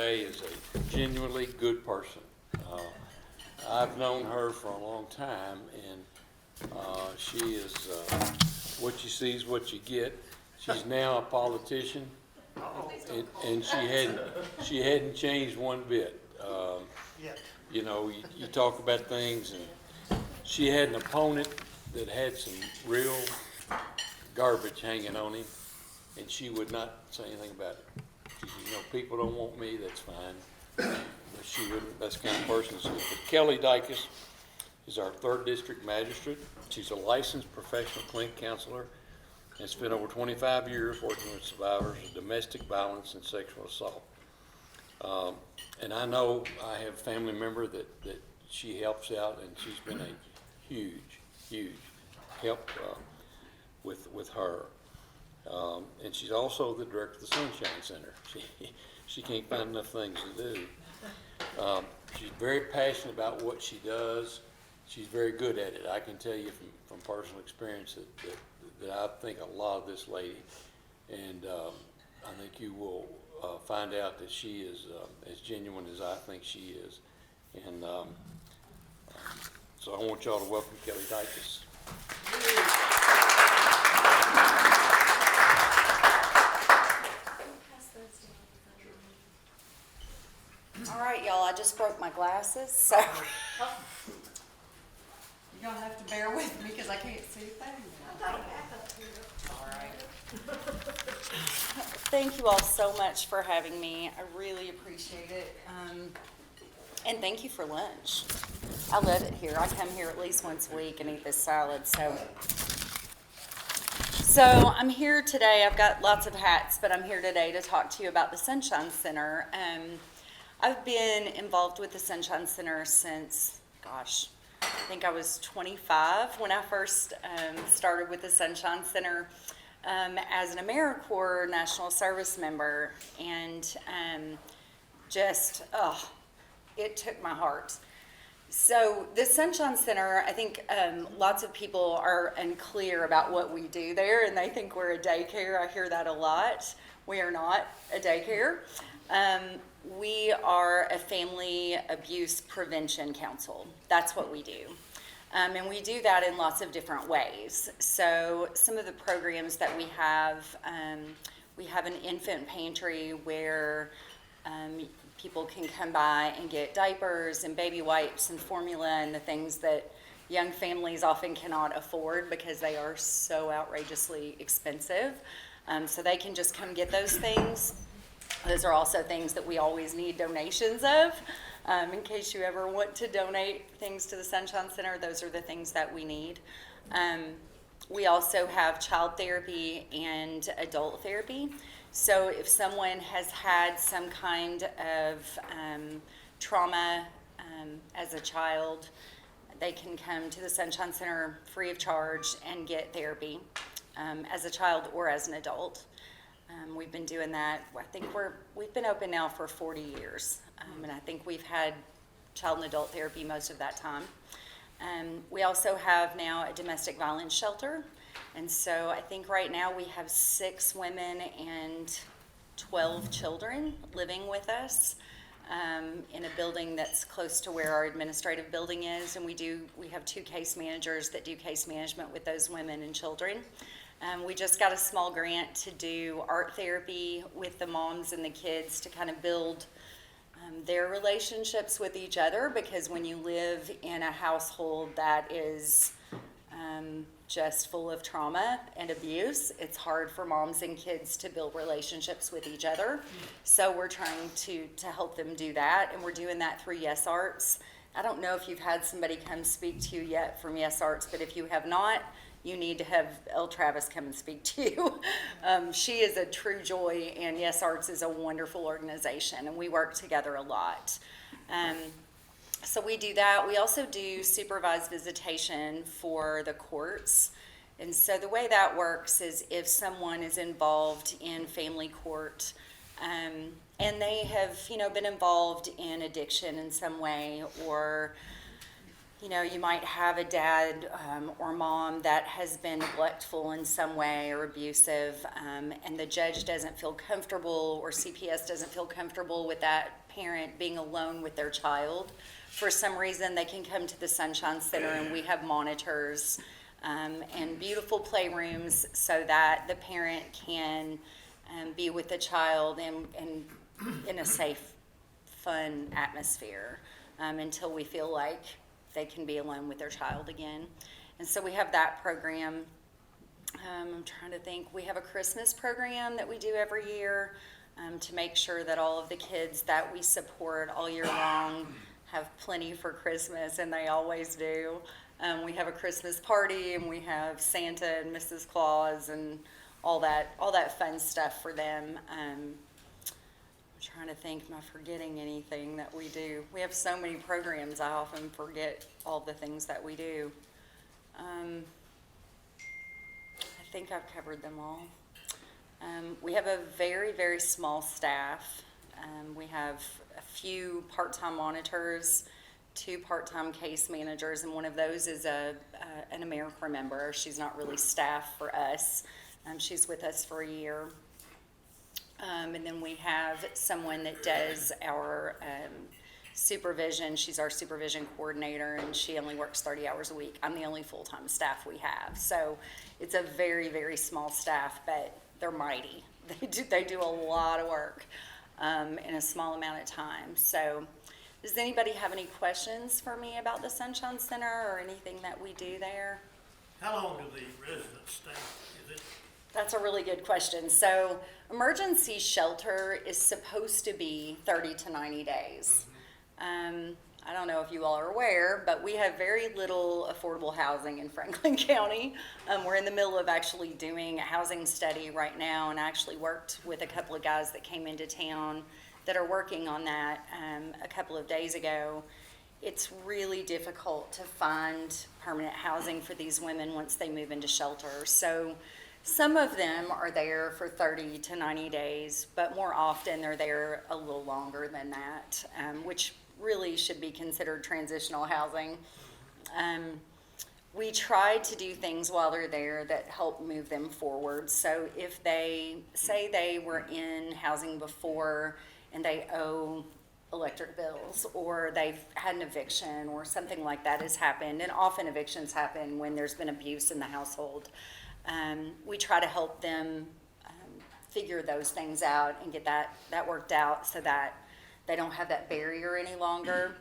today is a genuinely good person. I've known her for a long time, and she is what you see is what you get. She's now a politician, and she hadn't changed one bit. You know, you talk about things, and she had an opponent that had some real garbage hanging on him, and she would not say anything about it. She said, you know, people don't want me, that's fine. But she wouldn't, that's the kind of person she is. But Kelly Dykes is our 3rd District Magistrate. She's a licensed professional clinic counselor and spent over 25 years working with survivors of domestic violence and sexual assault. And I know I have a family member that she helps out, and she's been a huge help with her. And she's also the director of the Sunshine Center. She can't find enough things to do. She's very passionate about what she does. She's very good at it. I can tell you from personal experience that I think a lot of this lady, and I think you will find out that she is as genuine as I think she is. And so I want y'all to welcome Kelly Dykes. All right, y'all, I just broke my glasses, so You're gonna have to bear with me because I can't see a thing. All right. thank you all so much for having me. I really appreciate it. And thank you for lunch. I love it here. I come here at least once a week and eat this salad, So I'm here today. I've got lots of hats, but I'm here today to talk to you about the Sunshine Center. I've been involved with the Sunshine Center since, gosh, I think I was 25 when I first started with the Sunshine Center as an AmeriCorps National Service member, and it took my heart. So the Sunshine Center, I think lots of people are unclear about what we do there, and they think we're a daycare. I hear that a lot. We are not a daycare. We are a family abuse prevention council. That's what we do. And we do that in lots of different ways. So some of the programs that we have an infant pantry where people can come by and get diapers and baby wipes and formula and the things that young families often cannot afford because they are so outrageously expensive. So they can just come get those things. Those are also things that we always need donations of. In case you ever want to donate things to the Sunshine Center, those are the things that we need. We also have child therapy and adult therapy. So if someone has had some kind of trauma as a child, they can come to the Sunshine Center free of charge and get therapy as a child or as an adult. We've been doing that. I think we've been open now for 40 years, and I think we've had child and adult therapy most of that time. We also have now a domestic violence shelter, and so I think right now we have 6 women and 12 children living with us in a building that's close to where our administrative building is, and we have 2 case managers that do case management with those women and children. We just got a small grant to do art therapy with the moms and the kids to kind of build their relationships with each other, because when you live in a household that is just full of trauma and abuse, it's hard for moms and kids to build relationships with each other. So we're trying to help them do that, and we're doing that through Yes Arts. I don't know if you've had somebody come speak to you yet from Yes Arts, but if you have not, you need to have Elle Travis come and speak to you. She is a true joy, and Yes Arts is a wonderful organization, and we work together a lot. So we do that. We also do supervised visitation for the courts. And so the way that works is if someone is involved in family court, and they have, been involved in addiction in some way, or you know, you might have a dad or mom that has been neglectful in some way or abusive, and the judge doesn't feel comfortable or CPS doesn't feel comfortable with that parent being alone with their child. For some reason, they can come to the Sunshine Center, and we have monitors and beautiful playrooms so that the parent can be with the child and in a safe, fun atmosphere until we feel like they can be alone with their child again. And so we have that program. I'm trying to think. We have a Christmas program that we do every year to make sure that all of the kids that we support all year long have plenty for Christmas, and they always do. We have a Christmas party, and we have Santa and Mrs. Claus and all that fun stuff for them. I'm trying to think, am I forgetting anything that we do? We have so many programs, I often forget all the things that we do. I think I've covered them all. We have a very, very small staff. We have a few part-time monitors, 2 part-time case managers, and one of those is an AmeriCorps member. She's not really staff for us. She's with us for a year. And then we have someone that does our supervision. She's our supervision coordinator, and she only works 30 hours a week. I'm the only full-time staff we have. So it's a very, very small staff, but they're mighty. They do a lot of work in a small amount of time. So does anybody have any questions for me about the Sunshine Center or anything that we do there? How long do the residents stay? Is it, That's a really good question. So emergency shelter is supposed to be 30 to 90 days. I don't know if you all are aware, but we have very little affordable housing in Franklin County. We're in the middle of actually doing a housing study right now, and I actually worked with a couple of guys that came into town that are working on that a couple of days ago. It's really difficult to find permanent housing for these women once they move into shelter. So some of them are there for 30 to 90 days, but more often they're there a little longer than that, which really should be considered transitional housing. We try to do things while they're there that help move them forward. So if they say they were in housing before and they owe electric bills, or they've had an eviction or something like that has happened, and often evictions happen when there's been abuse in the household, we try to help them figure those things out and get that worked out so that they don't have that barrier any longer.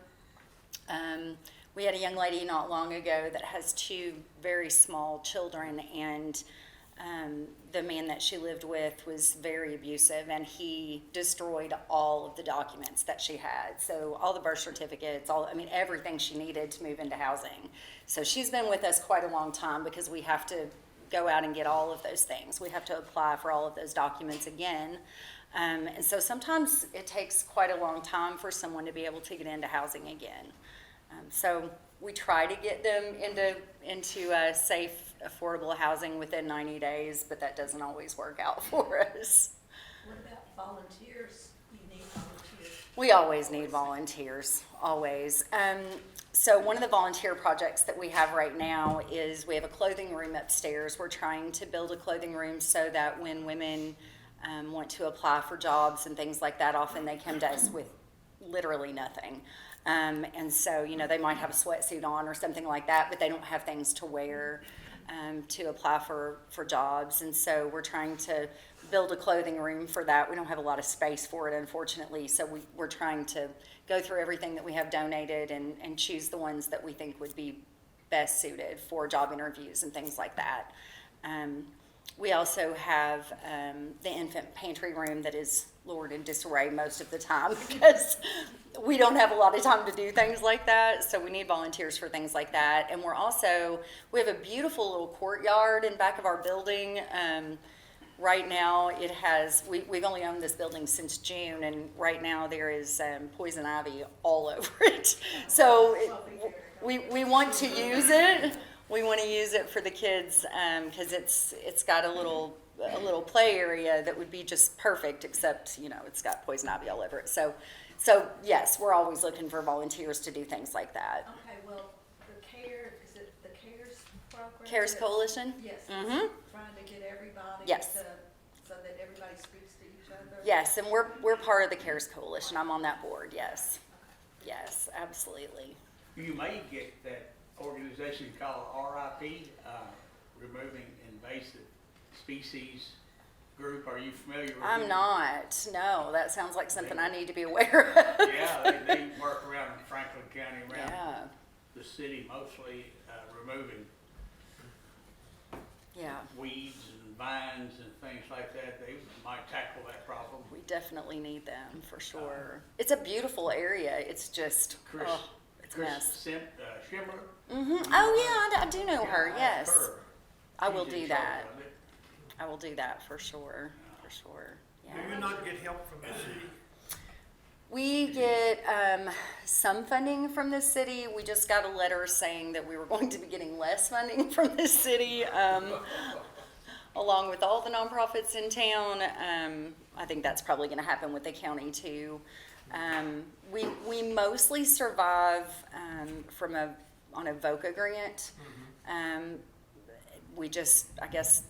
We had a young lady not long ago that has 2 very small children, and the man that she lived with was very abusive, and he destroyed all of the documents that she had. So all the birth certificates, everything she needed to move into housing. So she's been with us quite a long time because we have to go out and get all of those things. We have to apply for all of those documents again. And so sometimes it takes quite a long time for someone to be able to get into housing again. So we try to get them into safe, affordable housing within 90 days, but that doesn't always work out for us. What about volunteers? You need volunteers. We always need volunteers, always. So one of the volunteer projects that we have right now is we have a clothing room upstairs. We're trying to build a clothing room so that when women want to apply for jobs and things like that, often they come to us with literally nothing. And so, they might have a sweatsuit on or something like that, but they don't have things to wear to apply for jobs. And so we're trying to build a clothing room for that. We don't have a lot of space for it, unfortunately, so we're trying to go through everything that we have donated and choose the ones that we think would be best suited for job interviews and things like that. We also have the infant pantry room that is, Lord, in disarray most of the time because we don't have a lot of time to do things like that. So we need volunteers for things like that. And we have a beautiful little courtyard in back of our building. Right now we've only owned this building since June, and right now there is poison ivy all over it. So we want to use it. We want to use it for the kids because it's got a little play area that would be just perfect, except it's got poison ivy all over it. So yes, we're always looking for volunteers to do things like that. Okay, well, is it the CARES program? CARES Coalition? Yes. Mm-hmm. Trying to get everybody Yes. to, so that everybody speaks to each other? Yes, and we're part of the CARES Coalition. I'm on that board, yes. Yes, absolutely. You may get that organization called RIP, Removing Invasive Species Group. Are you familiar with it? I'm not, no, that sounds like something I need to be aware of. Yeah, they work around Franklin County, around Yeah, the city, mostly removing yeah, weeds and vines and things like that. They might tackle that problem. we definitely need them, for sure. It's a beautiful area, it's just, Chris, oh, it's a Chris mess. Schimmer. Oh, yeah, I do know her, Yeah, yes. her. I will She's in do charge that. of it. I will do that for sure, Do yeah. you not get help from the city? We get some funding from the city. We just got a letter saying that we were going to be getting less funding from the city, along with all the nonprofits in town. I think that's probably going to happen with the county too. We mostly survive on a VOCA grant. We just, I guess,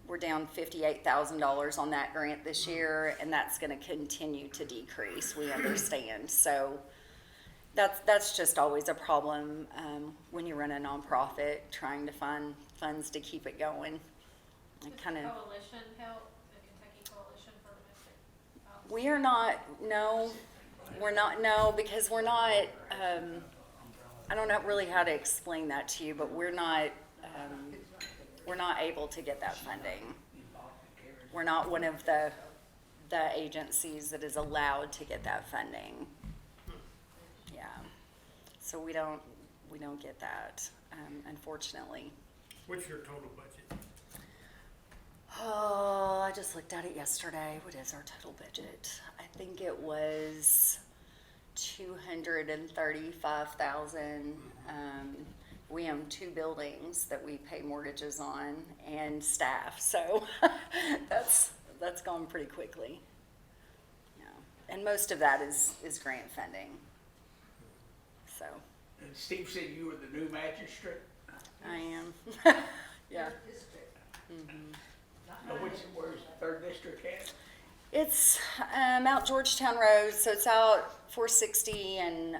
we're down $58,000 on that grant this year, and that's going to continue to decrease, we understand. So that's just always a problem when you run a nonprofit, trying to find funds to keep it going. Does It the kind of, coalition help, the Kentucky Coalition for Domestic Violence? we are not, no, we're not, no, because we're not, I don't know really how to explain that to you, but we're not able to get that funding. We're not one of the agencies that is allowed to get that funding. Yeah, so we don't get that, unfortunately. What's your total budget? Oh, I just looked at it yesterday. What is our total budget? I think it was 235,000. We own 2 buildings that we pay mortgages on and staff, so that's gone pretty quickly. Yeah. And most of that is grant funding. So And Steve said you were the new magistrate. I am. Yeah. District. Where's the 3rd district at? It's out Georgetown Road, so it's out 460 and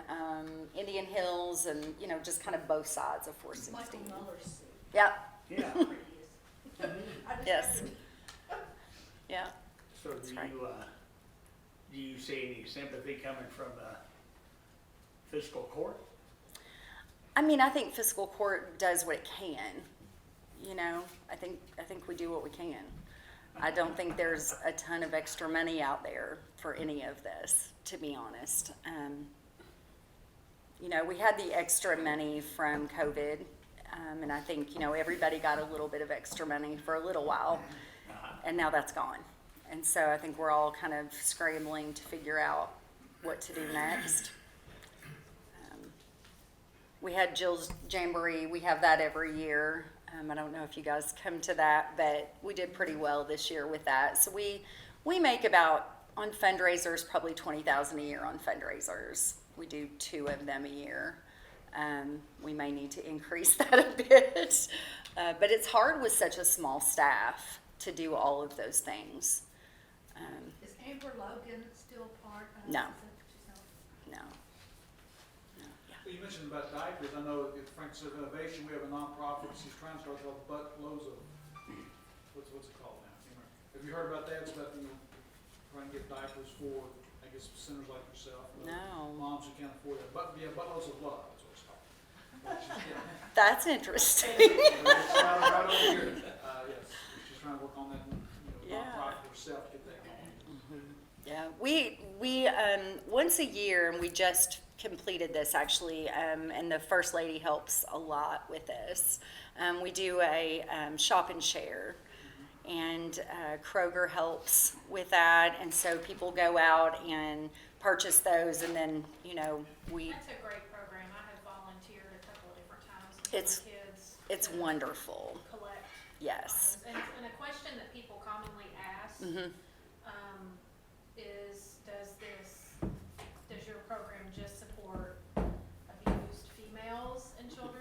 Indian Hills, and just kind of both sides of 460. Michael Muller's seat. Yeah. Yeah. I just Yes. wondered. Yeah. So right. do you see any sympathy coming from fiscal court? I mean, I think fiscal court does what it can. I think we do what we can. I don't think there's a ton of extra money out there for any of this, to be honest. We had the extra money from COVID, and I think, everybody got a little bit of extra money for a little while, and now that's gone. And so I think we're all kind of scrambling to figure out what to do next. We had Jill's Jamboree. We have that every year. I don't know if you guys come to that, but we did pretty well this year with that. So we make about, on fundraisers, probably $20,000 a year on fundraisers. We do 2 of them a year. We may need to increase that a bit, but it's hard with such a small staff to do all of those things. Is Amber Logan still part of? No. She's not. No. You mentioned about diapers. I know at Frankfort Innovation, we have a nonprofit. She's trying to start with buttloads of, what's it called now? Can't remember. Have you heard about that? It's about, trying to get diapers for, I guess, centers like yourself. No. Moms who can't afford that. Buttloads of love, that's what it's called. But she's, That's interesting. it's right over here. Yes, she's trying to work on that, Yeah. nonprofit herself, get that going. Yeah, we once a year, and we just completed this actually, and the First Lady helps a lot with this. We do a shop and share, and Kroger helps with that, and so people go out and purchase those, and then, we, That's a great program. I have volunteered a couple of different times with It's- my kids. it's to wonderful, Collect. yes. And a question that people commonly ask, Mhm. is does your program just support abused females and children?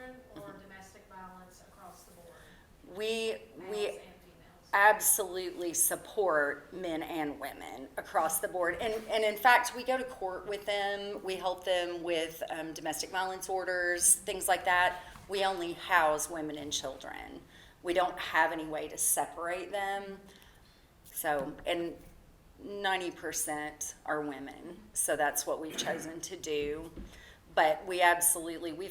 absolutely support men and women across the board. And in fact, we go to court with them. We help them with domestic violence orders, things like that. We only house women and children. We don't have any way to separate them. So, and 90% are women. So that's what we've chosen to do. But we've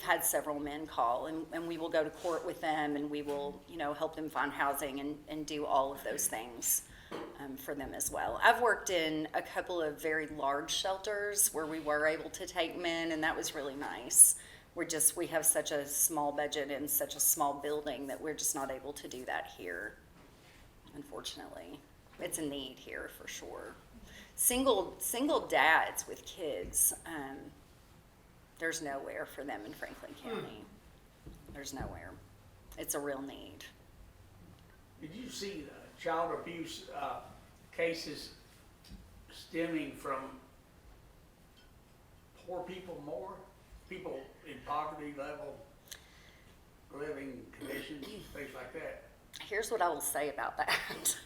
had several men call, and we will go to court with them, and we will, help them find housing and do all of those things for them as well. I've worked in a couple of very large shelters where we were able to take men, and that was really nice. We have such a small budget and such a small building that we're just not able to do that here, unfortunately. It's a need here for sure. Single dads with kids, there's nowhere for them in Franklin County. There's nowhere. It's a real need. Did you see the child abuse cases stemming from poor people more? People in poverty level, living conditions, things like that? Here's what I will say about that.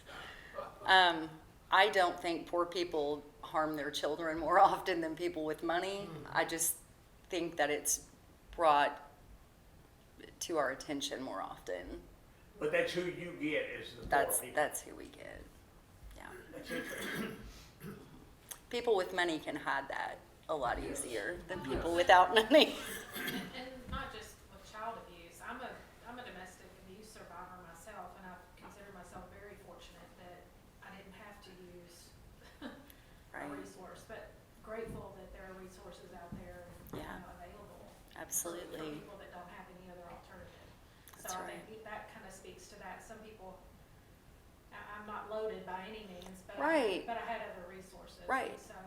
I don't think poor people harm their children more often than people with money. I just think that it's brought to our attention more often. But that's who you get is the poor people. That's who we get. Yeah. That's interesting. People with money can hide that a lot easier than people without money. And not just with child abuse. I'm a domestic abuse survivor myself, and I consider myself very fortunate that I didn't have to use a Right. resource, but grateful that there are resources out there and Yeah. available for Absolutely. people that don't have any other alternative. That's So right. I think that kind of speaks to that. Some people, I'm not loaded by any means, but Right. but I had other resources. Right. And so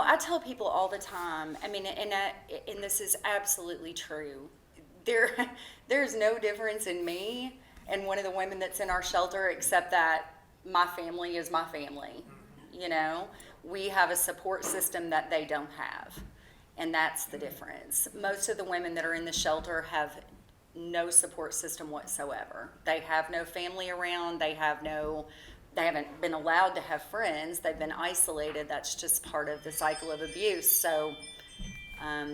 I tell people all the time, and this is absolutely true. There's no difference in me and one of the women that's in our shelter, except that my family is my family. We have a support system that they don't have, and that's the difference. Most of the women that are in the shelter have no support system whatsoever. They have no family around. They haven't been allowed to have friends. They've been isolated. That's just part of the cycle of abuse. So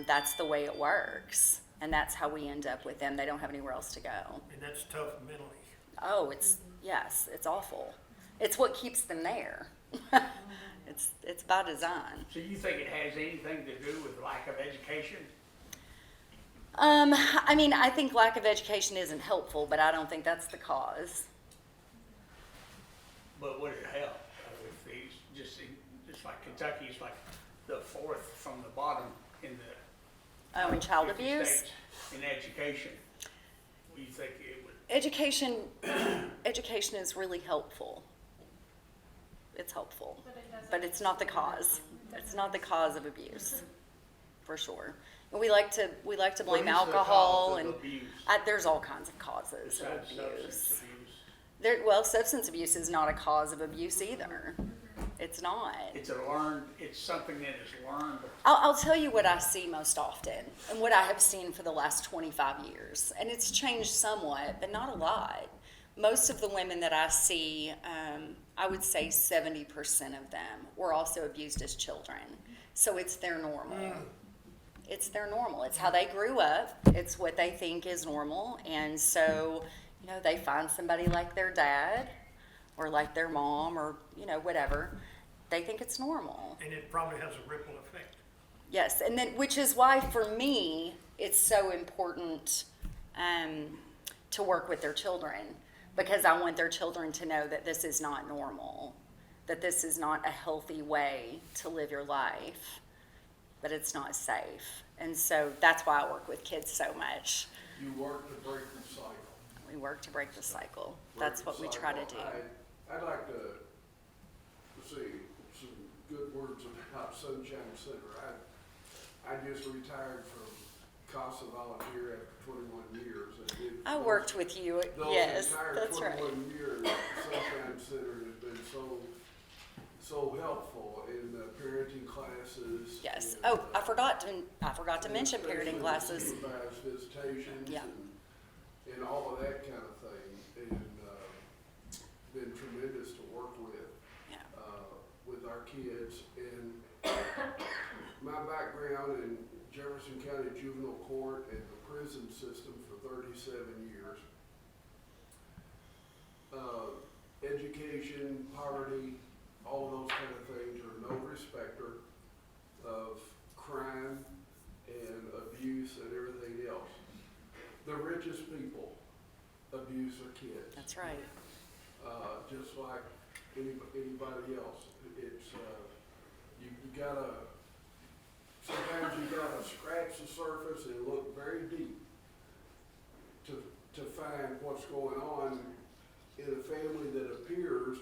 that's the way it works. And that's how we end up with them. They don't have anywhere else to go. And that's tough mentally. Oh, yes, it's awful. It's what keeps them there. It's by design. So you think it has anything to do with lack of education? I think lack of education isn't helpful, but I don't think that's the cause. But would it help if these, just like Kentucky is like the fourth from the bottom in the In child 50 abuse? states in education? Do you think it would? Education is really helpful. It's helpful, but it doesn't. but it's not the cause. It's not the cause of abuse, for sure. And we like to blame What is the alcohol cause of and abuse there's all kinds of causes of besides substance abuse. abuse? Substance abuse is not a cause of abuse either. It's not. It's something that is learned. I'll tell you what I see most often and what I have seen for the last 25 years. And it's changed somewhat, but not a lot. Most of the women that I see, I would say 70% of them were also abused as children. So it's their normal. It's their normal. It's how they grew up. It's what they think is normal. And so, they find somebody like their dad or like their mom or, whatever. They think it's normal. And it probably has a ripple effect. Yes, and then, which is why for me, it's so important to work with their children, because I want their children to know that this is not normal, that this is not a healthy way to live your life, that it's not safe. And so that's why I work with kids so much. You work to break the cycle. We work to break the cycle. Break That's the what we try to cycle. do. I'd like to see some good words about Sunshine Center. I just retired from CASA volunteer after 21 years. And I worked with you, yes, that's right. Those entire 21 years, Sunshine Center has been so helpful in the parenting classes. Yes. and, Oh, I forgot to mention parenting classes. Supervised visitations Yeah. and all of that kind of thing. And been tremendous to work Yeah. with our kids. And my background in Jefferson County Juvenile Court and the prison system for 37 years. Education, poverty, all of those kind of things are no respecter of crime and abuse and everything else. The richest people abuse their kids. That's right. Just like anybody else. It's, you gotta, sometimes you gotta scratch the surface and look very deep to find what's going on in a family that appears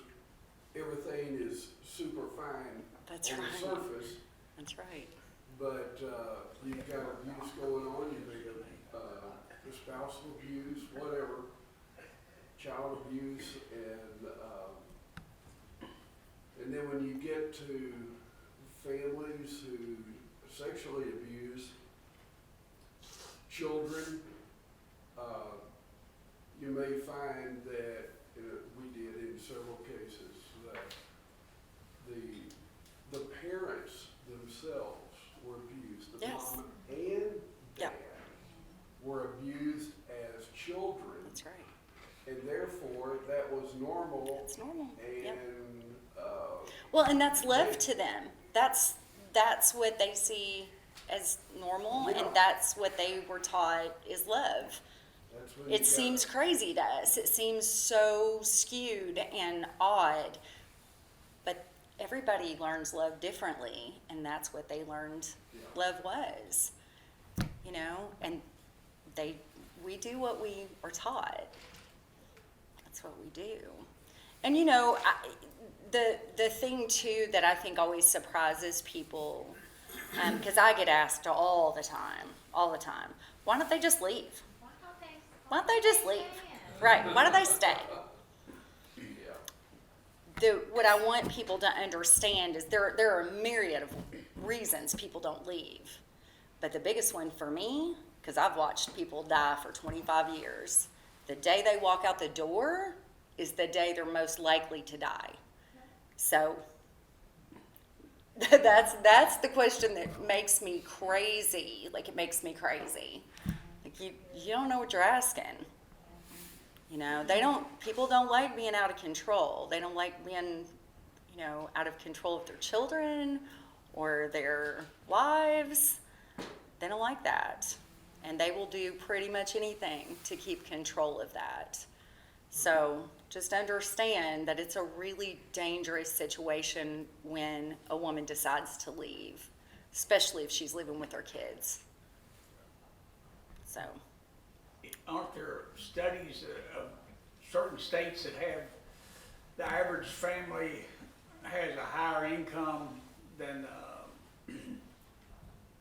everything is super fine That's on right. the surface, That's right. but you've got abuse going on, the spousal abuse, whatever, child abuse, and then when you get to families who sexually abuse children, you may find that, we did in several cases, that the parents themselves were abused. The Yes. mom and Yeah. dad were abused as children, That's right. and therefore that was normal. It's normal. Yep. And, Well, and that's love to them. That's what they see as normal, Yeah. and that's what they were taught is love. that's when you It seems gotta- crazy to us. It seems so skewed and odd. But everybody learns love differently, and that's what they learned Yeah. love was. You know, and we do what we are taught. That's what we do. And you know, the thing too that I think always surprises people, because I get asked all the time, why don't they just leave? Why don't they just leave? Right, why do they stay? Yeah. What I want people to understand is there are a myriad of reasons people don't leave. But the biggest one for me, because I've watched people die for 25 years, the day they walk out the door is the day they're most likely to die. So that's the question that makes me crazy. Like, it makes me crazy. Like, you don't know what you're asking. You know, people don't like being out of control. They don't like being, out of control of their children or their lives. They don't like that. And they will do pretty much anything to keep control of that. So just understand that it's a really dangerous situation when a woman decides to leave, especially if she's living with her kids. So, Aren't there studies of certain states that have, the average family has a higher income than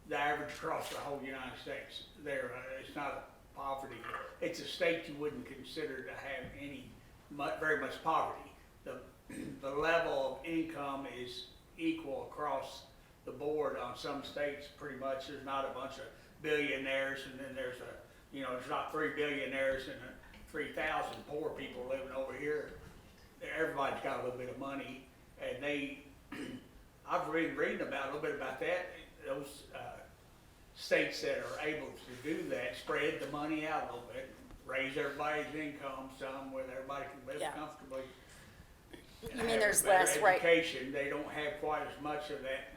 the average across the whole United States? It's not a poverty. It's a state you wouldn't consider to have very much poverty. The level of income is equal across the board on some states, pretty much. There's not a bunch of billionaires, and then there's not 3 billionaires and 3,000 poor people living over here. Everybody's got a little bit of money, and I've been reading about a little bit about that. Those states that are able to do that spread the money out a little bit, raise everybody's income some where everybody can live Yeah. comfortably. you mean there's Better less, right? education, they don't have quite as much of that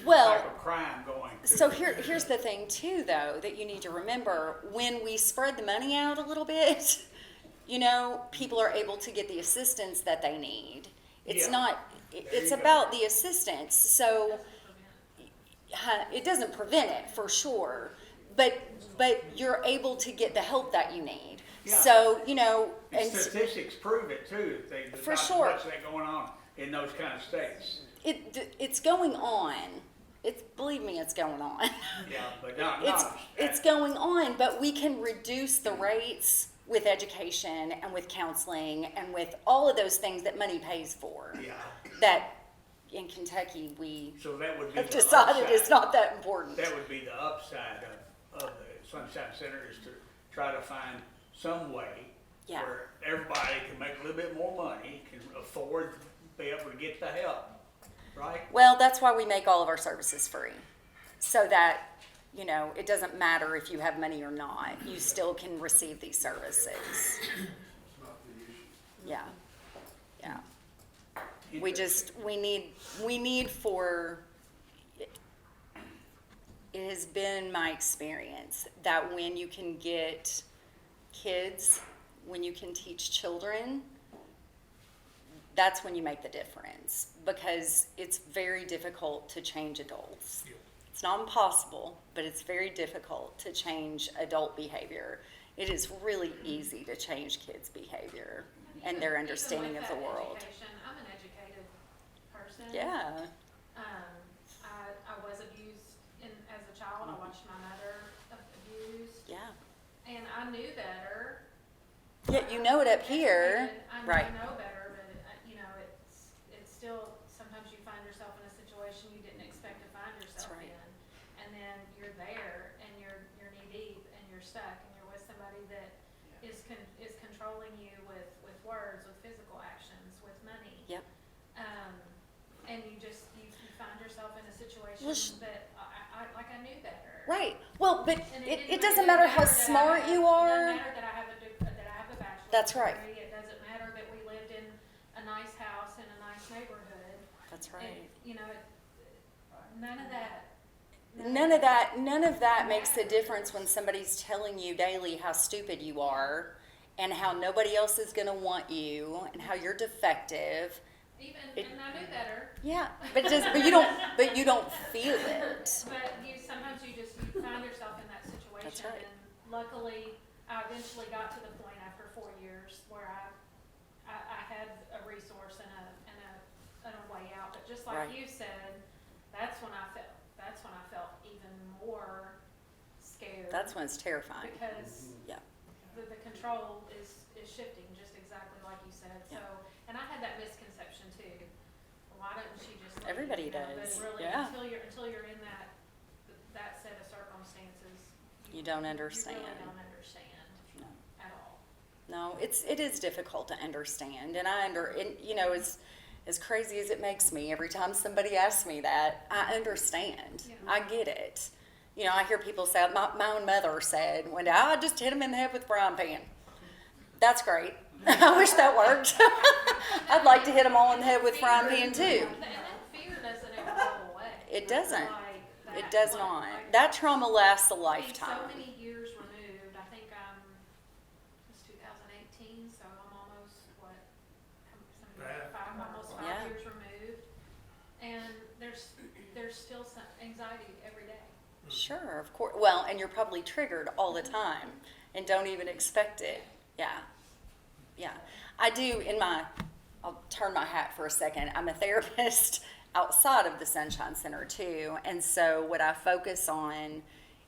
Well, type of crime going through. so here's the thing too, though, that you need to remember. When we spread the money out a little bit, people are able to get the assistance that they need. It's Yeah. not, it's you go. about the assistance. So it doesn't prevent it for sure, but you're able to get the help that you need. Yeah. So, And and statistics prove it too. There's For not sure. much that going on in those kind of states. it's going on. Believe me, it's going on. Yeah, but not. It's going on, but we can reduce the rates with education and with counseling and with all of those things that money pays for. Yeah. That in Kentucky we So that would be have the decided upside. is not that important. That would be the upside of the Sunshine Center, is to try to find some way Yeah. Where everybody can make a little bit more money, can afford to be able to get the help, right? Well, that's why we make all of our services free. So that, you know, it doesn't matter if you have money or not, you still can receive these services. It's not the issue. Yeah, yeah. We just, we need for, it has been my experience that when you can get kids, when you can teach children, that's when you make the difference, because it's very difficult to change adults. It's not impossible, but it's very difficult to change adult behavior. It is really easy to change kids' behavior and their understanding Even of with the that world. education, I'm an educated person. Yeah, I was abused as a child. I watched my mother abused, yeah. and I knew better. Yeah, you know it up here, right? I know better, but you know, it's still, sometimes you find yourself in a situation you didn't expect to find yourself right. in. And then you're there and you're knee deep and you're stuck and you're with somebody that is controlling you with words, with physical actions, with money. Yep. And you find yourself in a situation Well, that I knew better. Right. Well, but And it doesn't matter how smart you It are. doesn't matter that I have a bachelor's That's right. degree. It doesn't matter that we lived in a nice house in a nice neighborhood. That's right. You know, none of that. None of that makes a difference when somebody's telling you daily how stupid you are and how nobody else is going to want you and how you're defective. And I knew better. Yeah, but you don't feel it. But sometimes you find yourself in that situation. That's right. And luckily, I eventually got to the point after 4 years where I had a resource and a way out. But just like Right. you said, that's when I felt even more scared. That's when it's terrifying. Because Yeah. the control is shifting just exactly like you said. Yeah. So, and I had that misconception too. Why doesn't she just leave? Everybody You know, does. But really, Yeah. until you're in that set of circumstances, You don't You understand. really don't understand No. at all. No, it is difficult to understand, and you know, as crazy as it makes me every time somebody asks me that, I understand. Yeah. I get it. You know, I hear people say, my own mother said one day, I just hit him in the head with a frying pan. That's great. I wish that worked. I'd like to hit them all in the head with a frying pan too. And that fear doesn't ever go away. It doesn't. Like It that- does like- not. like- That trauma lasts a I mean, lifetime. so many years removed. I think it's 2018, so I'm almost almost 5 Yeah. years removed, and there's still some anxiety every day. Sure, of course. Well, and you're probably triggered all the time and don't even expect it. Yeah. Yeah. I do I'll turn my hat for a second. I'm a therapist outside of the Sunshine Center too. And so what I focus on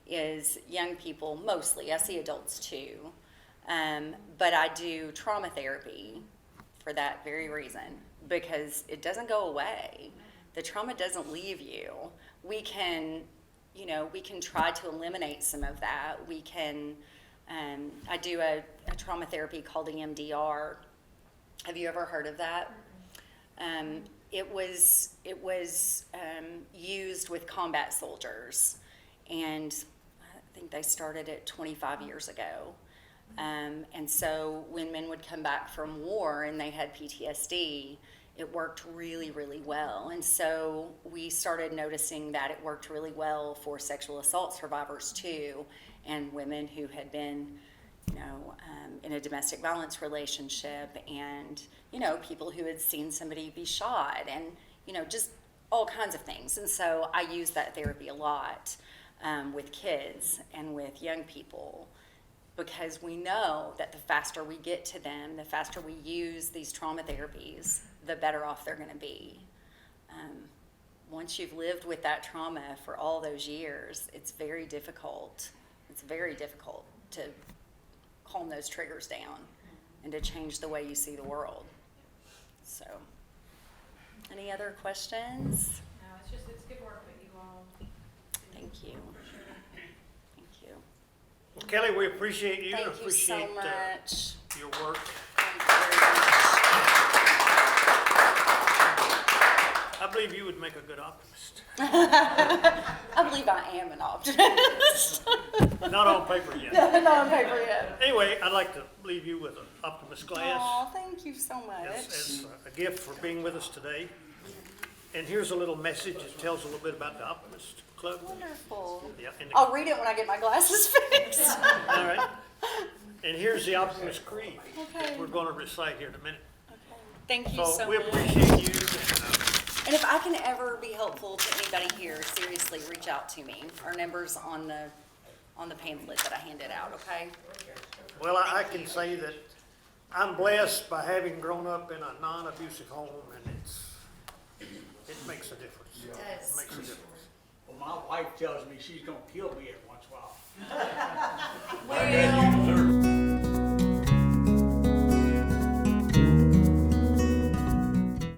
is young people mostly. I see adults too. But I do trauma therapy for that very reason, because it doesn't go away. The trauma doesn't leave you. We can try to eliminate some of that. We can, I do a trauma therapy called EMDR. Have you ever heard of that? It was used with combat soldiers, and I think they started it 25 years ago. And so when men would come back from war and they had PTSD, it worked really, really well. And so we started noticing that it worked really well for sexual assault survivors too, and women who had been, in a domestic violence relationship, and, people who had seen somebody be shot, and, just all kinds of things. And so I use that therapy a lot with kids and with young people, because we know that the faster we get to them, the faster we use these trauma therapies, the better off they're going to be. Once you've lived with that trauma for all those years, it's very difficult. It's very difficult to calm those triggers down and to change the way you see the world. So, any other questions? No, it's good work that you all do. Thank you. For sure. Thank you. Well, Kelly, we appreciate you. Thank you so Appreciate, much. your work. Thank you very much. I believe you would make a good optimist. I believe I am an optimist. Not on paper yet. Not on paper yet. Anyway, I'd like to leave you with an optimist glass Aw, thank you so much. as a gift for being with us today. And here's a little message that tells a little bit about the Optimist Club. Wonderful. Yeah, and I'll read it when I get my glasses fixed. all right. And here's the Optimist Creed Okay. that we're going to recite here in a minute. Thank you So so we much. appreciate you. And if I can ever be helpful to anybody here, seriously, reach out to me. Our number's on the pamphlet that I handed out, okay? Well, I can say that I'm blessed by having grown up in a non-abusive home, and it makes a difference. It does. It makes a difference. Well, my wife tells me she's gonna kill me every once in a while.